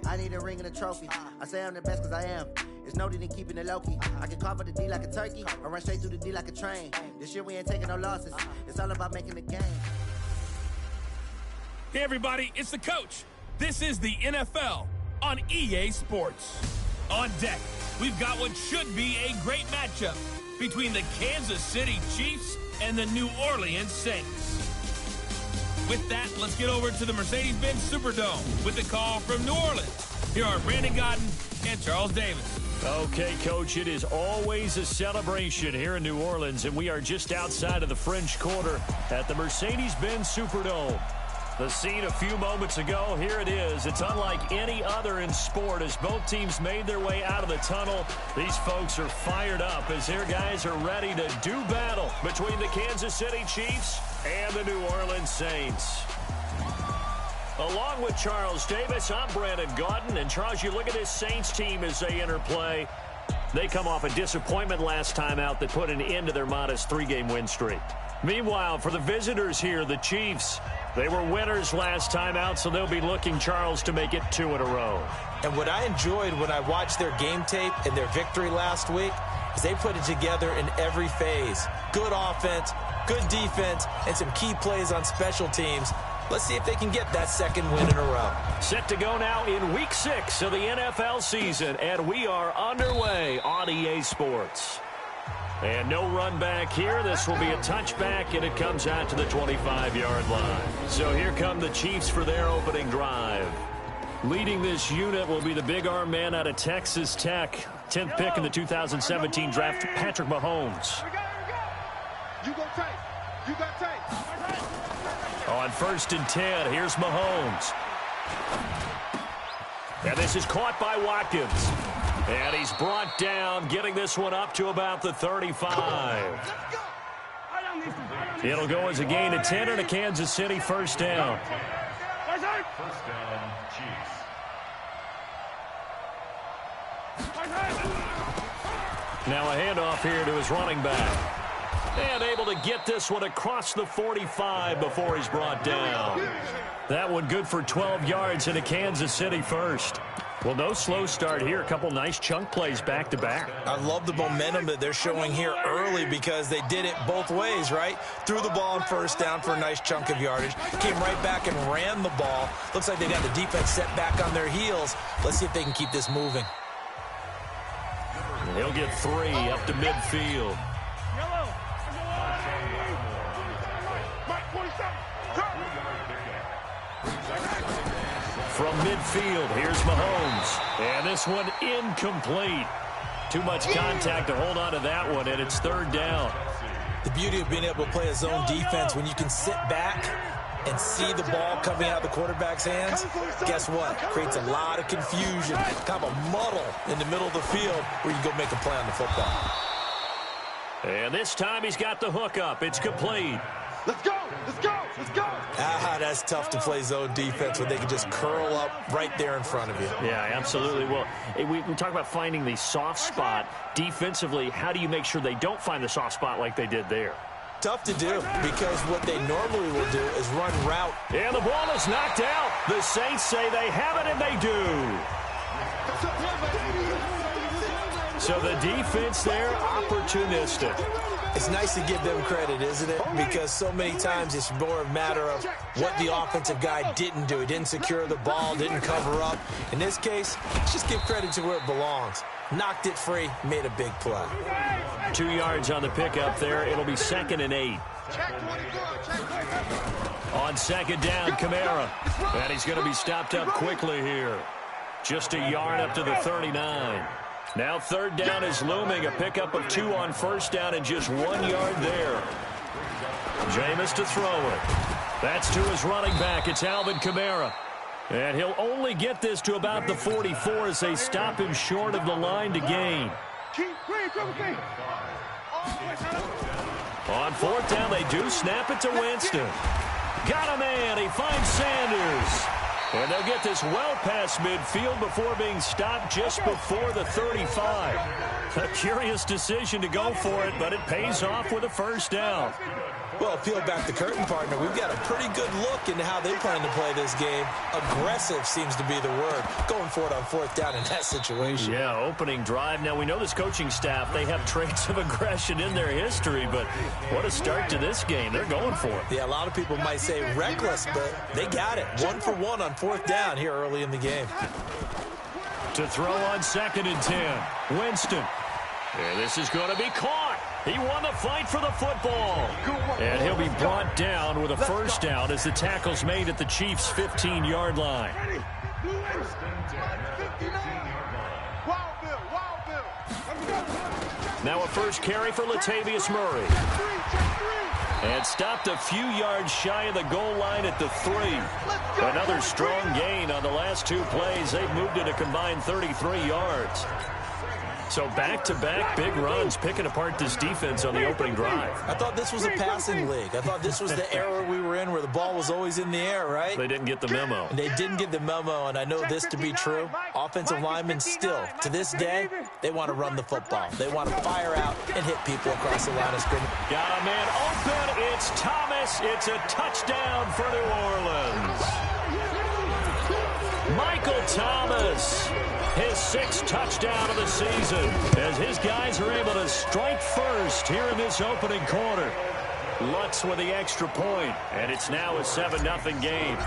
I need a ring and a trophy. I say I'm the best because I am. It's no need in keeping it low-key. I can carve up the D like a turkey or run straight through the D like a train. This year we ain't taking no losses. It's all about making the game. Hey, everybody, it's the coach. This is the NFL on EA Sports. On deck, we've got what should be a great matchup between the Kansas City Chiefs and the New Orleans Saints. With that, let's get over to the Mercedes-Benz Superdome with a call from New Orleans. Here are Brandon Godden and Charles Davis. Okay, Coach, it is always a celebration here in New Orleans, and we are just outside of the French Quarter at the Mercedes-Benz Superdome. The scene a few moments ago, here it is. It's unlike any other in sport as both teams made their way out of the tunnel. These folks are fired up as their guys are ready to do battle between the Kansas City Chiefs and the New Orleans Saints. Along with Charles Davis, I'm Brandon Godden. And Charles, you look at this Saints team as they enter play. They come off a disappointment last time out that put an end to their modest 3-game win streak. Meanwhile, for the visitors here, the Chiefs, they were winners last time out, so they'll be looking, Charles, to make it 2 in a row. And what I enjoyed when I watched their game tape and their victory last week is they put it together in every phase. Good offense, good defense, and some key plays on special teams. Let's see if they can get that second win in a row. Set to go now in Week 6 of the NFL season, and we are underway on EA Sports. And no run back here. This will be a touchback, and it comes out to the 25-yard line. So here come the Chiefs for their opening drive. Leading this unit will be the big arm man out of Texas Tech. 10th pick in the 2017 draft, Patrick Mahomes. You go tight. You got tight. On 1st and 10, here's Mahomes. And this is caught by Watkins. And he's brought down, getting this one up to about the 35. It'll go as a gain of 10 and a Kansas City first down. First down, Chiefs. Now a handoff here to his running back. And able to get this one across the 45 before he's brought down. That one good for 12 yards in a Kansas City first. Well, no slow start here. A couple nice chunk plays back-to-back. I love the momentum that they're showing here early because they did it both ways, right? Threw the ball on first down for a nice chunk of yardage. Came right back and ran the ball. Looks like they got the defense set back on their heels. Let's see if they can keep this moving. He'll get 3 up to midfield. From midfield, here's Mahomes. And this one incomplete. Too much contact to hold on to that one, and it's 3rd down. The beauty of being able to play a zone defense, when you can sit back and see the ball coming out of the quarterback's hands, guess what? Creates a lot of confusion, kind of a muddle in the middle of the field where you go make a play on the football. And this time he's got the hook up. It's complete. Let's go! Let's go! Let's go! Ah, that's tough to play zone defense when they can just curl up right there in front of you. Yeah, absolutely. Well, we talk about finding the soft spot. Defensively, how do you make sure they don't find the soft spot like they did there? Tough to do because what they normally will do is run route. And the ball is knocked out. The Saints say they have it, and they do. So the defense there, opportunistic. It's nice to give them credit, isn't it? Because so many times it's more a matter of what the offensive guy didn't do. He didn't secure the ball, didn't cover up. In this case, let's just give credit to where it belongs. Knocked it free, made a big play. 2 yards on the pickup there. It'll be 2nd and 8. On 2nd down, Kamara. And he's going to be stopped up quickly here. Just a yard up to the 39. Now 3rd down is looming. A pickup of 2 on 1st down and just 1 yard there. Jameis to throw it. That's to his running back. It's Alvin Kamara. And he'll only get this to about the 44 as they stop him short of the line to gain. On 4th down, they do snap it to Winston. Got a man. He finds Sanders. And they'll get this well past midfield before being stopped just before the 35. A curious decision to go for it, but it pays off with a first down. Well, peel back the curtain, partner. We've got a pretty good look into how they plan to play this game. Aggressive seems to be the word. Going for it on 4th down in that situation. Yeah, opening drive. Now, we know this coaching staff, they have traits of aggression in their history, but what a start to this game. They're going for it. Yeah, a lot of people might say reckless, but they got it. 1 for 1 on 4th down here early in the game. To throw on 2nd and 10. Winston. And this is going to be caught. He won the fight for the football. And he'll be brought down with a first down as the tackle's made at the Chiefs' 15-yard line. Now a first carry for Latavius Murray. And stopped a few yards shy of the goal line at the 3. Another strong gain on the last 2 plays. They've moved it a combined 33 yards. So back-to-back big runs, picking apart this defense on the opening drive. I thought this was a passing league. I thought this was the era we were in where the ball was always in the air, right? They didn't get the memo. They didn't get the memo, and I know this to be true. Offensive linemen still, to this day, they want to run the football. They want to fire out and hit people across the line of scrimmage. Got a man open. It's Thomas. It's a touchdown for New Orleans. Michael Thomas. His 6th touchdown of the season as his guys are able to strike first here in this opening quarter. Lutz with the extra point, and it's now a 7-0 game.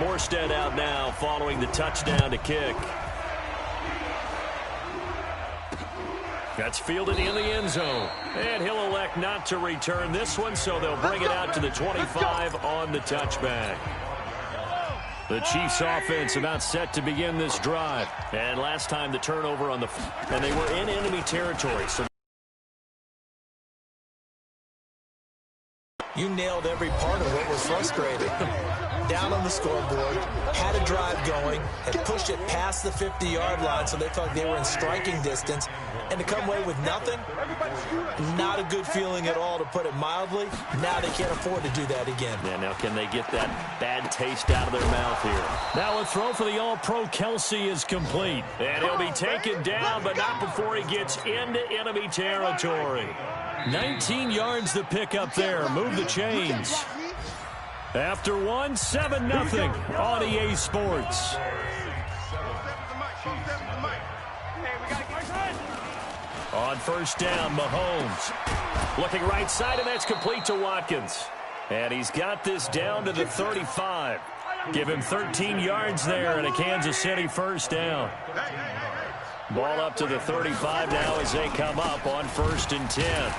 Morstead out now following the touchdown to kick. That's fielded in the end zone. And he'll elect not to return this one, so they'll bring it out to the 25 on the touchback. The Chiefs offense about set to begin this drive. And last time the turnover on the... And they were in enemy territory. So you nailed every part of what was frustrating. Down on the scoreboard, had a drive going, had pushed it past the 50-yard line so they felt like they were in striking distance, and to come away with nothing, not a good feeling at all, to put it mildly. Now they can't afford to do that again. Yeah, now can they get that bad taste out of their mouth here? Now a throw for the All-Pro Kelsey is complete, and he'll be taken down, but not before he gets into enemy territory. 19 yards to pick up there. Move the chains. After 7-0 on EA Sports. On first down, Mahomes. Looking right side, and that's complete to Watkins. And he's got this down to the 35. Give him 13 yards there and a Kansas City first down. Ball up to the 35 now as they come up on 1st and 10.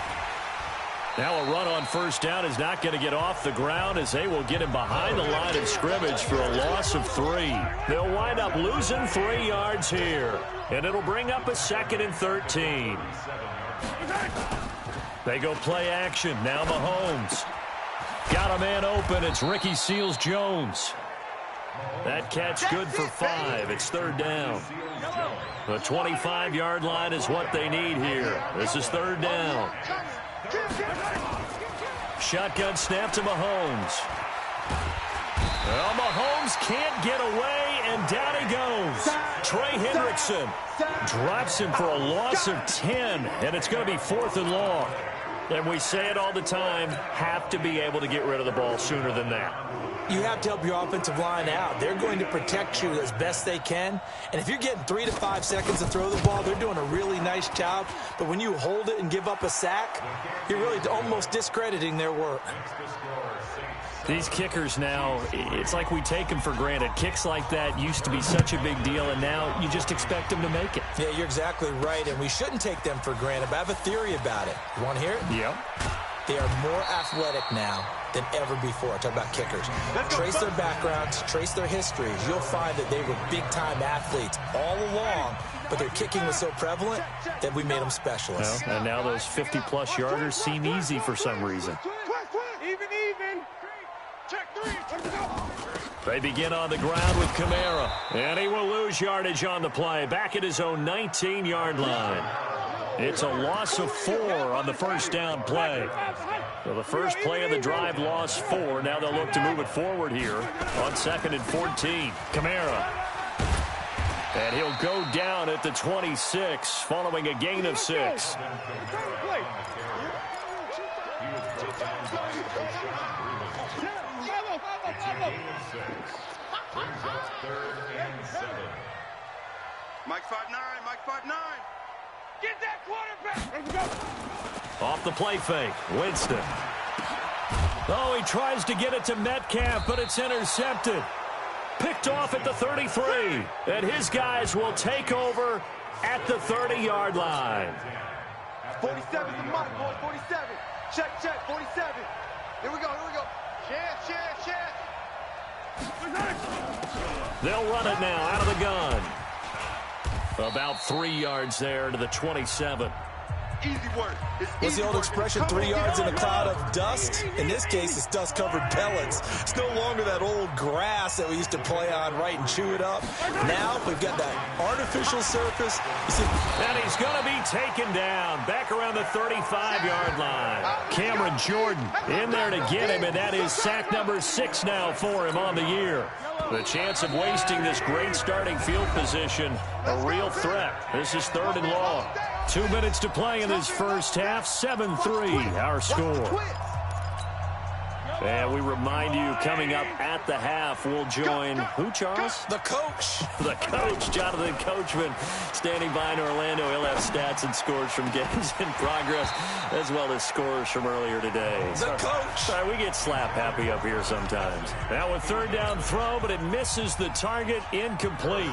Now a run on first down is not going to get off the ground as they will get him behind the line of scrimmage for a loss of 3. They'll wind up losing 3 yards here. And it'll bring up a 2nd and 13. They go play action. Now Mahomes. Got a man open. It's Ricky Seals-Jones. That catch good for 5. It's 3rd down. The 25-yard line is what they need here. This is 3rd down. Shotgun snap to Mahomes. Well, Mahomes can't get away, and down he goes. Trey Hendrickson drops him for a loss of 10, and it's going to be 4th and long. And we say it all the time, have to be able to get rid of the ball sooner than that. You have to help your offensive line out. They're going to protect you as best they can. And if you're getting 3 to 5 seconds to throw the ball, they're doing a really nice job. But when you hold it and give up a sack, you're really almost discrediting their work. These kickers now, it's like we take them for granted. Kicks like that used to be such a big deal, and now you just expect them to make it. Yeah, you're exactly right, and we shouldn't take them for granted. But I have a theory about it. You want to hear it? Yep. They are more athletic now than ever before. Talk about kickers. Trace their backgrounds, trace their histories. You'll find that they were big-time athletes all along, but their kicking was so prevalent that we made them specialists. Well, and now those 50-plus yarders seem easy for some reason. Even. Check 3. Let's go. They begin on the ground with Kamara, and he will lose yardage on the play, back at his own 19-yard line. It's a loss of 4 on the first down play. So the first play of the drive lost 4. Now they'll look to move it forward here on 2nd and 14. Kamara. And he'll go down at the 26 following a gain of 6. Mike 5'9", Mike 5'9". Get that quarterback. Let's go. Off the play fake, Winston. Oh, he tries to get it to Metcalf, but it's intercepted. Picked off at the 33, and his guys will take over at the 30-yard line. 47 to Mike, boys, 47. Check, 47. Here we go. Chance. They'll run it now out of the gun. About 3 yards there to the 27. Easy work. What's the old expression, 3 yards in a cloud of dust? In this case, it's dust-covered pellets. It's no longer that old grass that we used to play on, right, and chew it up. Now we've got that artificial surface. And he's going to be taken down back around the 35-yard line. Cameron Jordan in there to get him, and that is sack number 6 now for him on the year. The chance of wasting this great starting field position, a real threat. This is 3rd and long. 2 minutes to play in this first half. 7-3 our score. And we remind you, coming up at the half, we'll join who, Charles? The coach. The coach, Jonathan Coachman, standing by in Orlando. He'll have stats and scores from games in progress, as well as scores from earlier today. The coach. Sorry, we get slap happy up here sometimes. Now a 3rd down throw, but it misses the target, incomplete.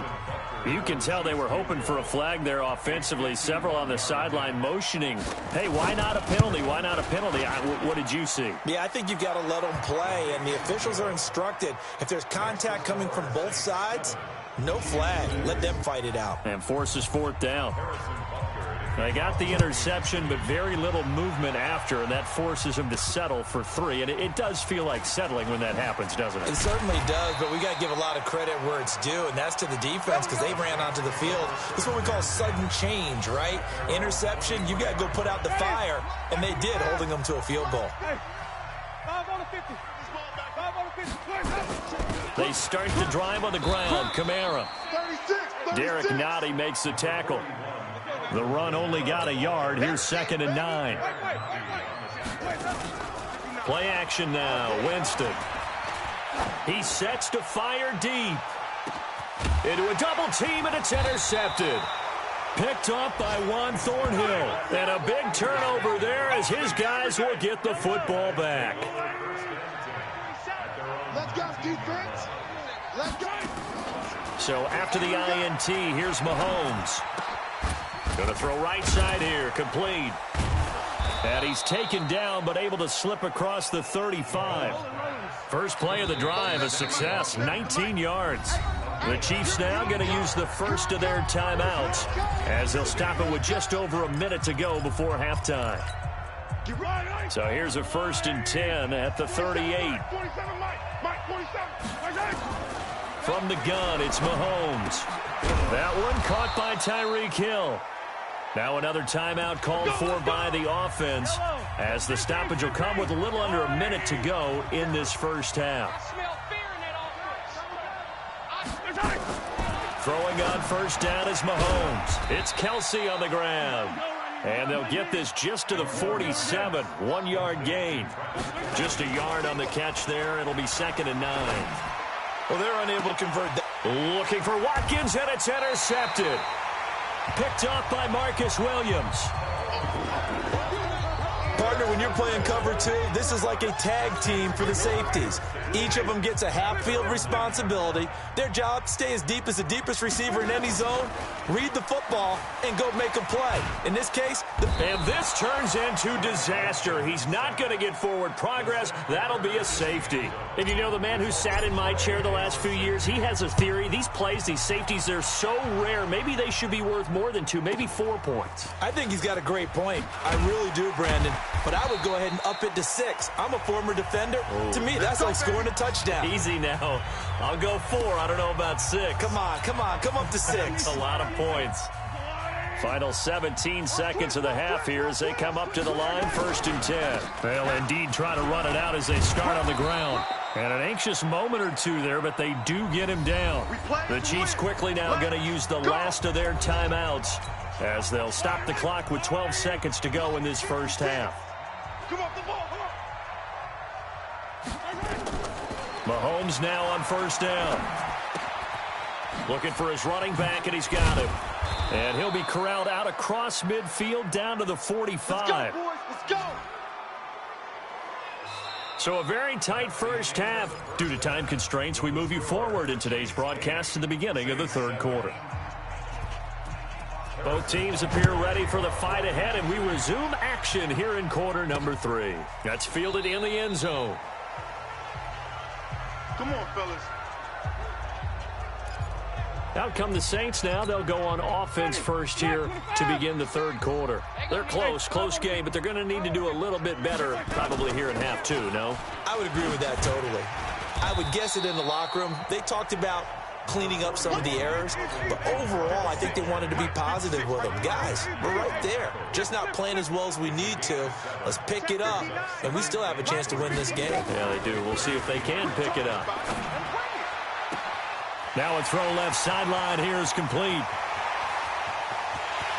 You can tell they were hoping for a flag there offensively. Several on the sideline motioning. Hey, why not a penalty? Why not a penalty? What did you see? Yeah, I think you've got to let them play, and the officials are instructed. If there's contact coming from both sides, no flag. Let them fight it out. And forces 4th down. They got the interception, but very little movement after, and that forces him to settle for 3. And it does feel like settling when that happens, doesn't it? It certainly does, but we got to give a lot of credit where it's due, and that's to the defense because they ran onto the field. This is what we call sudden change, right? Interception, you got to go put out the fire, and they did, holding them to a field goal. They start the drive on the ground. Kamara. Derek Nottie makes the tackle. The run only got a yard. Here's 2nd and 9. Play action now. Winston. He sets to fire deep. Into a double team, and it's intercepted. Picked off by Juan Thornhill. And a big turnover there as his guys will get the football back. Let's go, defense. Let's go. So after the INT, here's Mahomes. Going to throw right side here, complete. And he's taken down, but able to slip across the 35. First play of the drive, a success, 19 yards. The Chiefs now going to use the first of their timeouts as they'll stop it with just over a minute to go before halftime. So here's a 1st and 10 at the 38. From the gun, it's Mahomes. That one caught by Tyreek Hill. Now another timeout called for by the offense as the stoppage will come with a little under a minute to go in this first half. Throwing on 1st down is Mahomes. It's Kelsey on the ground. And they'll get this just to the 47. 1-yard gain. Just a yard on the catch there. It'll be 2nd and 9. Well, they're unable to convert that. Looking for Watkins, and it's intercepted. Picked off by Marcus Williams. Partner, when you're playing cover 2, this is like a tag team for the safeties. Each of them gets a half-field responsibility. Their job, stay as deep as the deepest receiver in any zone, read the football, and go make a play. In this case, and this turns into disaster. He's not going to get forward progress. That'll be a safety. And you know, the man who sat in my chair the last few years, he has a theory. These plays, these safeties, they're so rare. Maybe they should be worth more than 2, maybe 4 points. I think he's got a great point. I really do, Brandon. But I would go ahead and up it to 6. I'm a former defender. Oh. To me, that's like scoring a touchdown. Easy now. I'll go 4. I don't know about 6. Come on. Come up to 6. That's a lot of points. Final 17 seconds of the half here as they come up to the line, 1st and 10. They'll indeed try to run it out as they start on the ground. And an anxious moment or 2 there, but they do get him down. The Chiefs quickly now going to use the last of their timeouts as they'll stop the clock with 12 seconds to go in this first half. Come on, the ball. Mahomes now on first down. Looking for his running back, and he's got him. And he'll be corralled out across midfield down to the 45. Let's go, boys. Let's go. So a very tight first half. Due to time constraints, we move you forward in today's broadcast to the beginning of the third quarter. Both teams appear ready for the fight ahead, and we resume action here in quarter number 3. That's fielded in the end zone. Come on, fellas. Out come the Saints now. They'll go on offense first here to begin the third quarter. They're close game, but they're going to need to do a little bit better probably here in half 2, no? I would agree with that totally. I would guess it in the locker room. They talked about cleaning up some of the errors, but overall, I think they wanted to be positive with them. Guys, we're right there. Just not playing as well as we need to. Let's pick it up, and we still have a chance to win this game. Yeah, they do. We'll see if they can pick it up. Now a throw left sideline here is complete.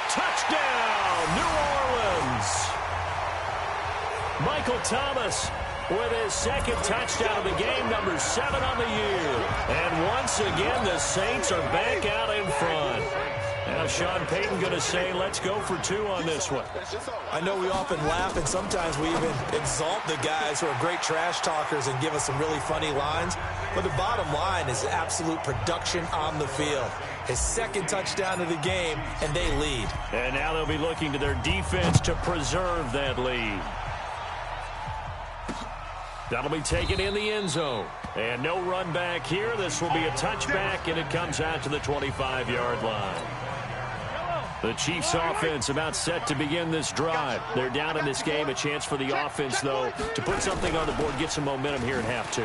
Touchdown, New Orleans. Michael Thomas with his second touchdown of the game, number 7 on the year. And once again, the Saints are back out in front. Now Sean Payton going to say, let's go for 2 on this one. I know we often laugh, and sometimes we even exalt the guys who are great trash talkers and give us some really funny lines. But the bottom line is absolute production on the field. His second touchdown of the game, and they lead. And now they'll be looking to their defense to preserve that lead. That'll be taken in the end zone. And no run back here. This will be a touchback, and it comes out to the 25-yard line. The Chiefs offense about set to begin this drive. They're down in this game. A chance for the offense, though, to put something on the board, get some momentum here in half 2.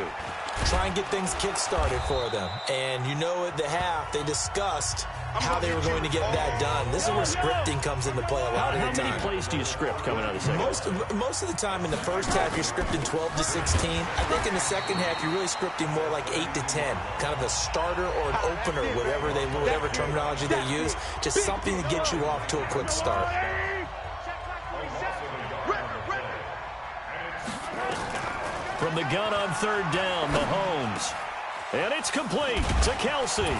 Try and get things kick-started for them. And you know at the half, they discussed how they were going to get that done. This is where scripting comes into play a lot of the time. How many plays do you script coming out of the second? Most of the time in the first half, you're scripting 12 to 16. I think in the second half, you're really scripting more like 8 to 10. Kind of a starter or an opener, whatever terminology they use. Just something to get you off to a quick start. From the gun on third down, Mahomes. And it's complete to Kelsey.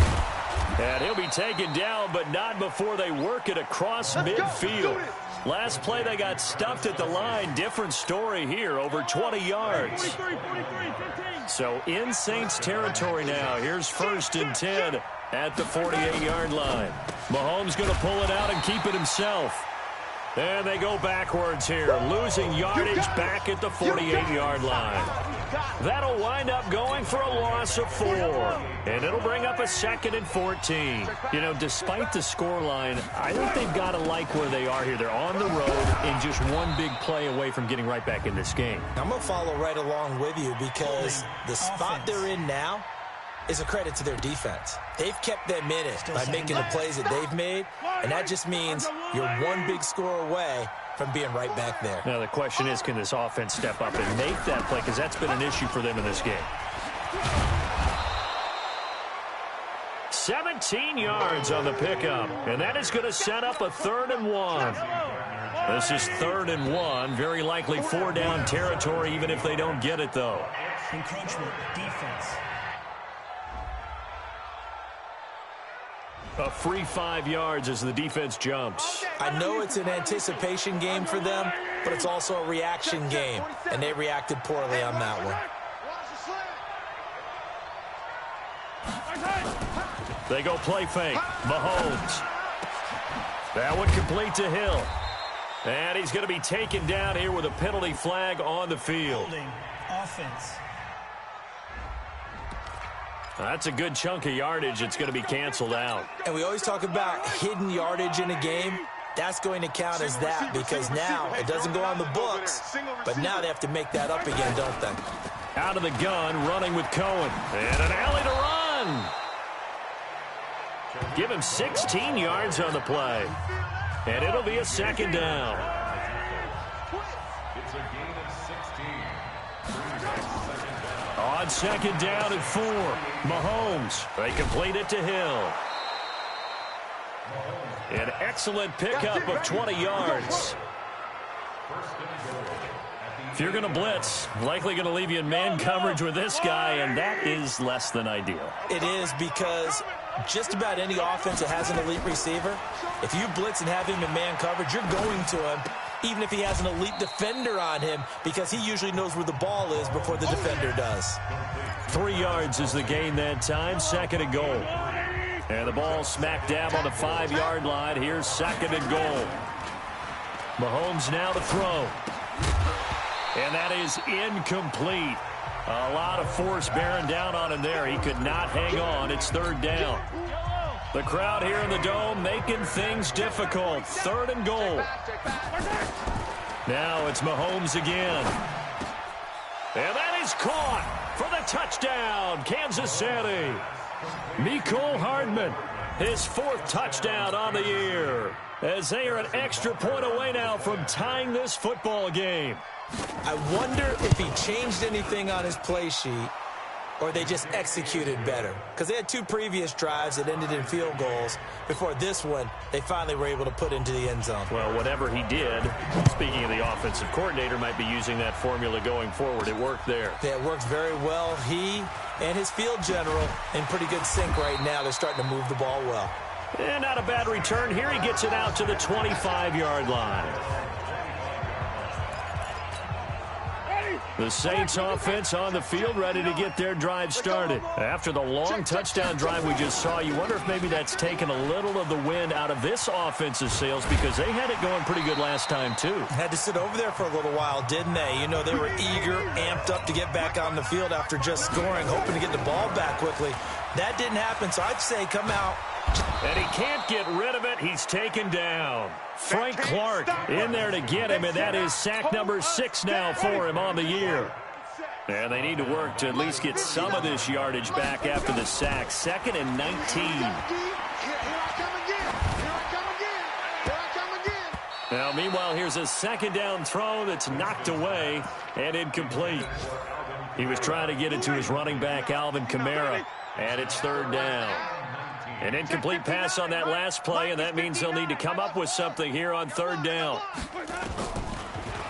And he'll be taken down, but not before they work it across midfield. Last play, they got stuffed at the line. Different story here, over 20 yards. So in Saints territory now. Here's 1st and 10 at the 48-yard line. Mahomes going to pull it out and keep it himself. And they go backwards here, losing yardage back at the 48-yard line. That'll wind up going for a loss of 4. And it'll bring up a 2nd and 14. You know, despite the scoreline, I think they've got to like where they are here. They're on the road and just one big play away from getting right back in this game. I'm going to follow right along with you because the spot they're in now is a credit to their defense. They've kept them in it by making the plays that they've made, and that just means you're one big score away from being right back there. Now the question is, can this offense step up and make that play? Because that's been an issue for them in this game. 17 yards on the pickup, and that is going to set up a 3rd and 1. This is 3rd and 1, very likely 4 down territory, even if they don't get it, though. Encroachment, defense. A free 5 yards as the defense jumps. I know it's an anticipation game for them, but it's also a reaction game, and they reacted poorly on that one. They go play fake. Mahomes. That one complete to Hill. And he's going to be taken down here with a penalty flag on the field. Holding offense. That's a good chunk of yardage. It's going to be canceled out. And we always talk about hidden yardage in a game. That's going to count as that because now it doesn't go on the books, but now they have to make that up again, don't they? Out of the gun, running with Cohen. And an alley to run. Give him 16 yards on the play. And it'll be a 2nd down. On 2nd down and 4. Mahomes. They complete it to Hill. An excellent pickup of 20 yards. If you're going to blitz, likely going to leave you in man coverage with this guy, and that is less than ideal. It is, because just about any offense that has an elite receiver, if you blitz and have him in man coverage, you're going to him, even if he has an elite defender on him, because he usually knows where the ball is before the defender does. 3 yards is the gain that time, 2nd and goal. And the ball smack dab on the 5-yard line. Here's 2nd and goal. Mahomes now to throw. And that is incomplete. A lot of force bearing down on him there. He could not hang on. It's 3rd down. The crowd here in the Dome making things difficult. 3rd and goal. Now it's Mahomes again. And that is caught for the touchdown, Kansas City. Mecole Hardman, his 4th touchdown on the year, as they are an extra point away now from tying this football game. I wonder if he changed anything on his play sheet, or they just executed better. Because they had 2 previous drives that ended in field goals. Before this one, they finally were able to put into the end zone. Well, whatever he did, speaking of the offensive coordinator, might be using that formula going forward. It worked there. Yeah, it worked very well. He and his field general in pretty good sync right now. They're starting to move the ball well. And not a bad return here. He gets it out to the 25-yard line. The Saints offense on the field, ready to get their drive started. After the long touchdown drive we just saw, you wonder if maybe that's taken a little of the wind out of this offense's sails, because they had it going pretty good last time too. Had to sit over there for a little while, didn't they? You know, they were eager, amped up to get back on the field after just scoring, hoping to get the ball back quickly. That didn't happen, so I'd say come out. And he can't get rid of it. He's taken down. Frank Clark in there to get him, and that is sack number 6 now for him on the year. And they need to work to at least get some of this yardage back after the sack. 2nd and 19. Now, meanwhile, here's a 2nd down throw that's knocked away and incomplete. He was trying to get it to his running back, Alvin Kamara, and it's 3rd down. An incomplete pass on that last play, and that means they'll need to come up with something here on 3rd down.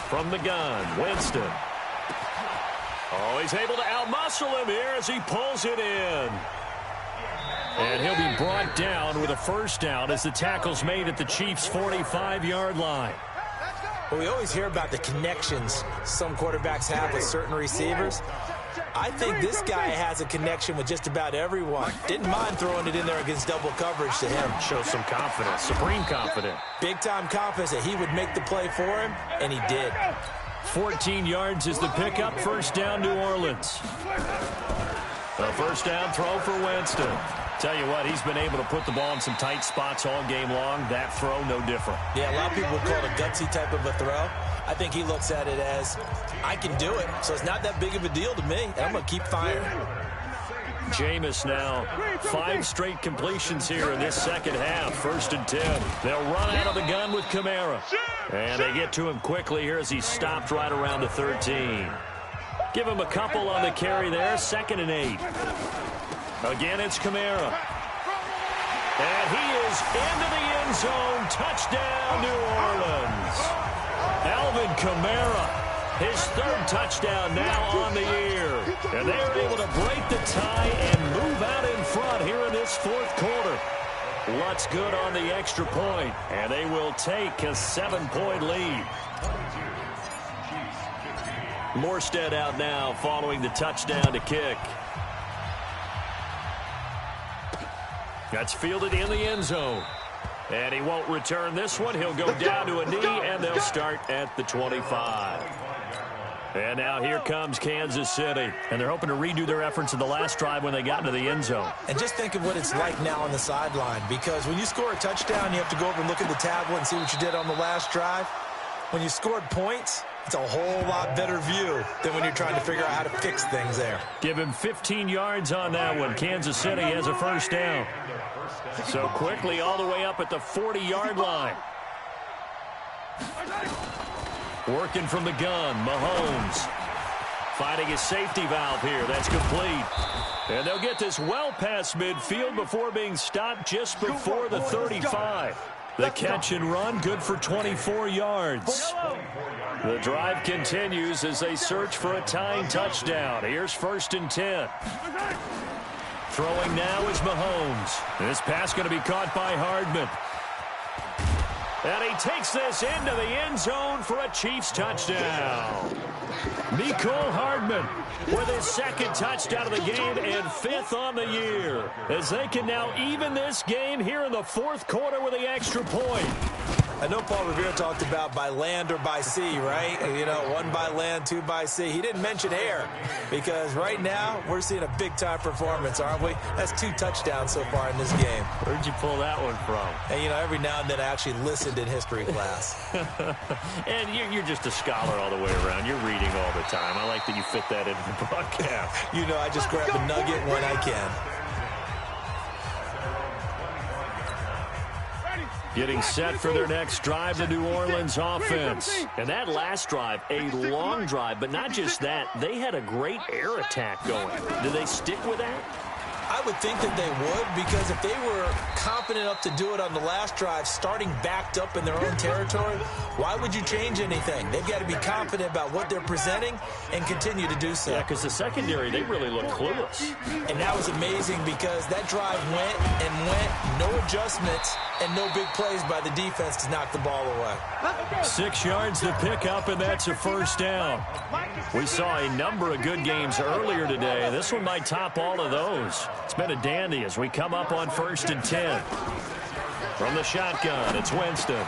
From the gun, Winston. Oh, he's able to outmuscle him here as he pulls it in. And he'll be brought down with a 1st down as the tackle's made at the Chiefs' 45-yard line. Well, we always hear about the connections some quarterbacks have with certain receivers. I think this guy has a connection with just about everyone. Didn't mind throwing it in there against double coverage to him. Shows some confidence, supreme confidence. Big-time confidence that he would make the play for him, and he did. 14 yards is the pickup. 1st down, New Orleans. A 1st down throw for Winston. Tell you what, he's been able to put the ball in some tight spots all game long. That throw, no different. Yeah, a lot of people would call it a gutsy type of a throw. I think he looks at it as, I can do it, so it's not that big of a deal to me, and I'm going to keep firing. Jameis now, 5 straight completions here in this 2nd half. 1st and 10. They'll run out of the gun with Kamara. And they get to him quickly here as he's stopped right around the 13. Give him a couple on the carry there. 2nd and 8. Again, it's Kamara. And he is into the end zone. Touchdown, New Orleans. Alvin Kamara, his 3rd touchdown now on the year. And they're able to break the tie and move out in front here in this 4th quarter. Lutz good on the extra point, and they will take a 7-point lead. Morstead out now following the touchdown to kick. That's fielded in the end zone. And he won't return this one. He'll go down to a knee, and they'll start at the 25. And now here comes Kansas City. And they're hoping to redo their efforts in the last drive when they got into the end zone. And just think of what it's like now on the sideline. Because when you score a touchdown, you have to go over and look at the tablet and see what you did on the last drive. When you scored points, it's a whole lot better view than when you're trying to figure out how to fix things there. Give him 15 yards on that one. Kansas City has a 1st down. So quickly all the way up at the 40-yard line. Working from the gun, Mahomes. Finding his safety valve here. That's complete. And they'll get this well past midfield before being stopped just before the 35. The catch and run, good for 24 yards. The drive continues as they search for a tying touchdown. Here's 1st and 10. Throwing now is Mahomes. This pass going to be caught by Hardman. And he takes this into the end zone for a Chiefs touchdown. Mecole Hardman with his 2nd touchdown of the game and 5th on the year, as they can now even this game here in the 4th quarter with the extra point. I know Paul Revere talked about by land or by sea, right? You know, 1 by land, 2 by sea. He didn't mention air, because right now we're seeing a big-time performance, aren't we? That's 2 touchdowns so far in this game. Where'd you pull that one from? And, you know, every now and then I actually listened in history class. And you're just a scholar all the way around. You're reading all the time. I like that you fit that into the broadcast. You know, I just grab a nugget when I can. Getting set for their next drive, the New Orleans offense. And that last drive, a long drive, but not just that. They had a great air attack going. Do they stick with that? I would think that they would, because if they were confident enough to do it on the last drive, starting backed up in their own territory, why would you change anything? They've got to be confident about what they're presenting and continue to do so. Yeah, because the secondary, they really look clueless. And that was amazing, because that drive went and went, no adjustments, and no big plays by the defense to knock the ball away. 6 yards to pick up, and that's a 1st down. We saw a number of good games earlier today. This one might top all of those. It's been a dandy as we come up on 1st and 10. From the shotgun, it's Winston.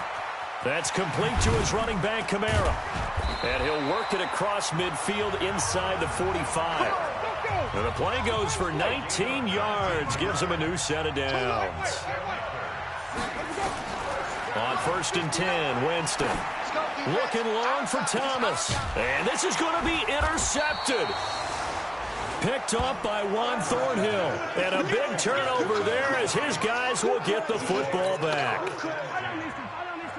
That's complete to his running back, Kamara. And he'll work it across midfield inside the 45. And the play goes for 19 yards, gives him a new set of downs. On 1st and 10, Winston. Looking long for Thomas. And this is going to be intercepted. Picked up by Juan Thornhill. And a big turnover there as his guys will get the football back.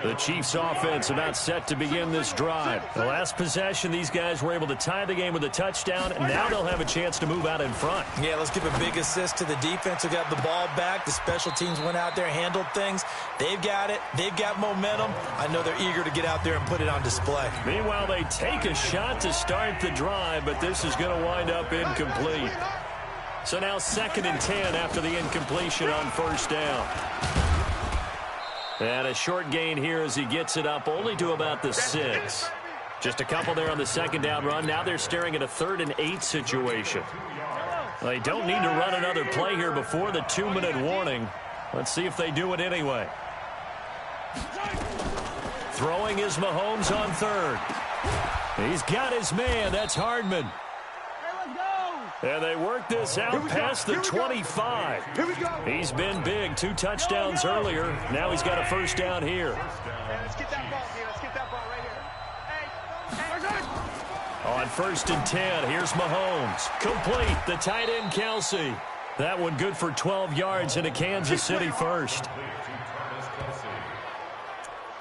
The Chiefs offense about set to begin this drive. The last possession, these guys were able to tie the game with a touchdown, and now they'll have a chance to move out in front. Yeah, let's give a big assist to the defense who got the ball back. The special teams went out there, handled things. They've got it. They've got momentum. I know they're eager to get out there and put it on display. Meanwhile, they take a shot to start the drive, but this is going to wind up incomplete. So now 2nd and 10 after the incompletion on 1st down. And a short gain here as he gets it up only to about the 6. Just a couple there on the 2nd down run. Now they're staring at a 3rd and 8 situation. They don't need to run another play here before the 2-minute warning. Let's see if they do it anyway. Throwing is Mahomes on 3rd. He's got his man. That's Hardman. And they work this out past the 25. He's been big. 2 touchdowns earlier. Now he's got a 1st down here. Let's get that ball here. Let's get that ball right here. On 1st and 10, here's Mahomes. Complete. The tight end, Kelsey. That one good for 12 yards and a Kansas City 1st.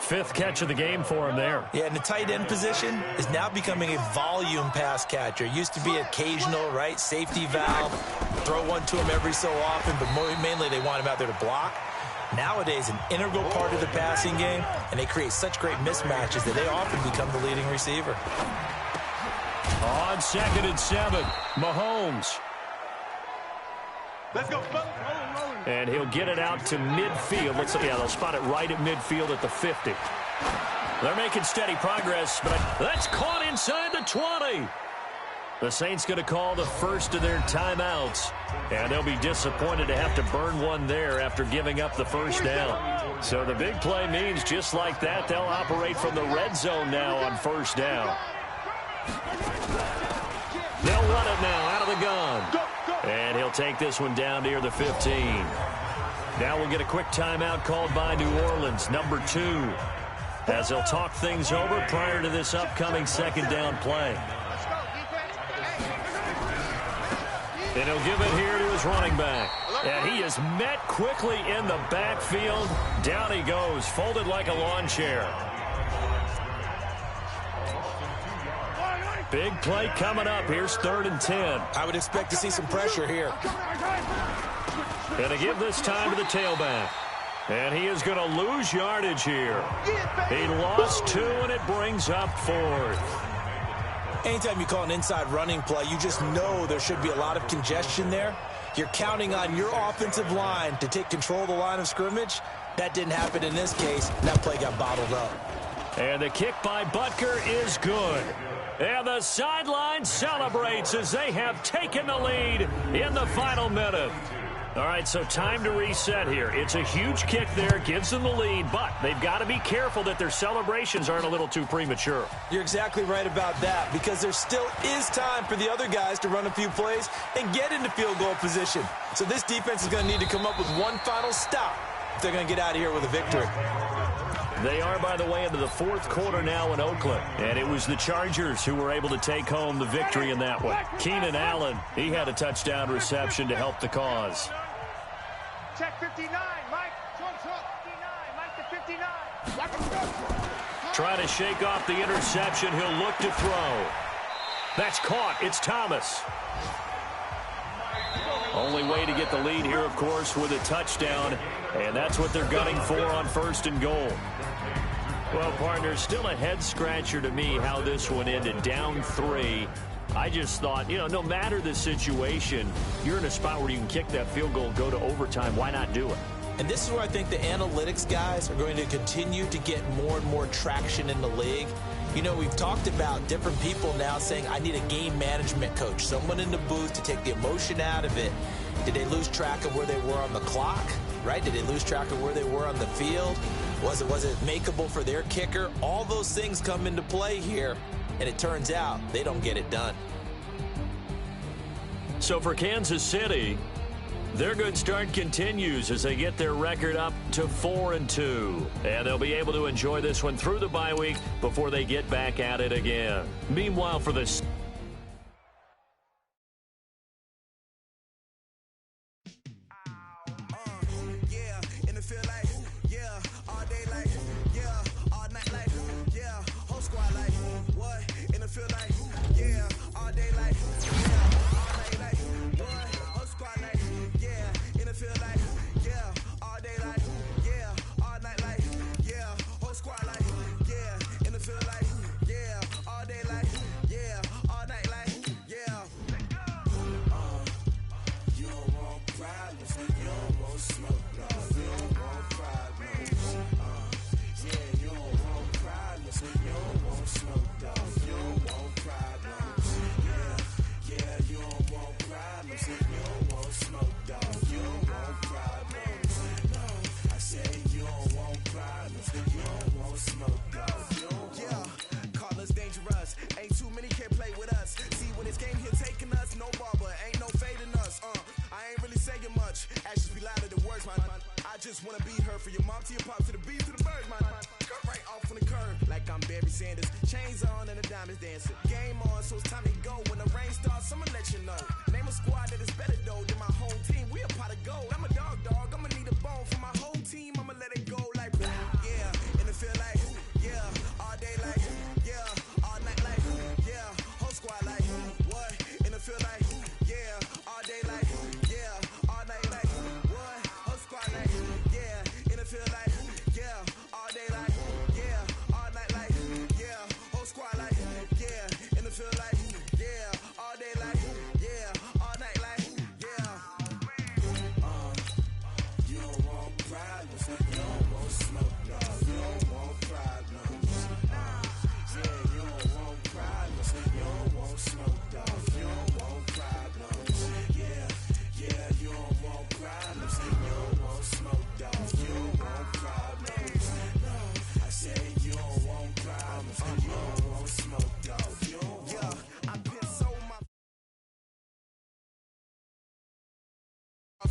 5th catch of the game for him there. Yeah, and the tight end position is now becoming a volume pass catcher. It used to be occasional, right? Safety valve. Throw one to him every so often, but mainly they want him out there to block. Nowadays, an integral part of the passing game, and they create such great mismatches that they often become the leading receiver. On 2nd and 7, Mahomes. Let's go. And he'll get it out to midfield. Looks like, yeah, they'll spot it right at midfield at the 50. They're making steady progress, but that's caught inside the 20. The Saints going to call the first of their timeouts, and they'll be disappointed to have to burn one there after giving up the 1st down. So the big play means just like that, they'll operate from the red zone now on 1st down. They'll run it now out of the gun. And he'll take this one down near the 15. Now we'll get a quick timeout called by New Orleans, number 2, as they'll talk things over prior to this upcoming 2nd down play. And he'll give it here to his running back. And he is met quickly in the backfield. Down he goes, folded like a lawn chair. Big play coming up. Here's 3rd and 10. I would expect to see some pressure here. Going to give this time to the tailback. And he is going to lose yardage here. He lost 2, and it brings up 4th. Anytime you call an inside running play, you just know there should be a lot of congestion there. You're counting on your offensive line to take control of the line of scrimmage. That didn't happen in this case. That play got bottled up. And the kick by Butker is good. And the sideline celebrates as they have taken the lead in the final minute. All right, so time to reset here. It's a huge kick there, gives them the lead, but they've got to be careful that their celebrations aren't a little too premature. You're exactly right about that, because there still is time for the other guys to run a few plays and get into field goal position. So this defense is going to need to come up with one final stop if they're going to get out of here with a victory. They are, by the way, into the 4th quarter now in Oakland. And it was the Chargers who were able to take home the victory in that one. Keenan Allen, he had a touchdown reception to help the cause. Check 59, Mike. 59, Mike to 59. Trying to shake off the interception. He'll look to throw. That's caught. It's Thomas. Only way to get the lead here, of course, with a touchdown. And that's what they're gunning for on 1st and goal. Well, partner, still a head-scratcher to me how this one ended. Down 3. I just thought, no matter the situation, you're in a spot where you can kick that field goal, go to overtime. Why not do it? And this is where I think the analytics guys are going to continue to get more and more traction in the league. We've talked about different people now saying, I need a game management coach, someone in the booth to take the emotion out of it. Did they lose track of where they were on the clock, right? Did they lose track of where they were on the field? Was it makeable for their kicker? All those things come into play here, and it turns out they don't get it done. So for Kansas City, their good start continues as they get their record up to 4-2. And they'll be able to enjoy this one through the bye week before they get back at it again. Meanwhile, for the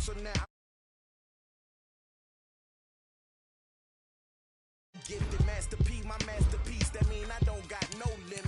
So now gifted masterpiece, my masterpiece. That mean I don't got no limit.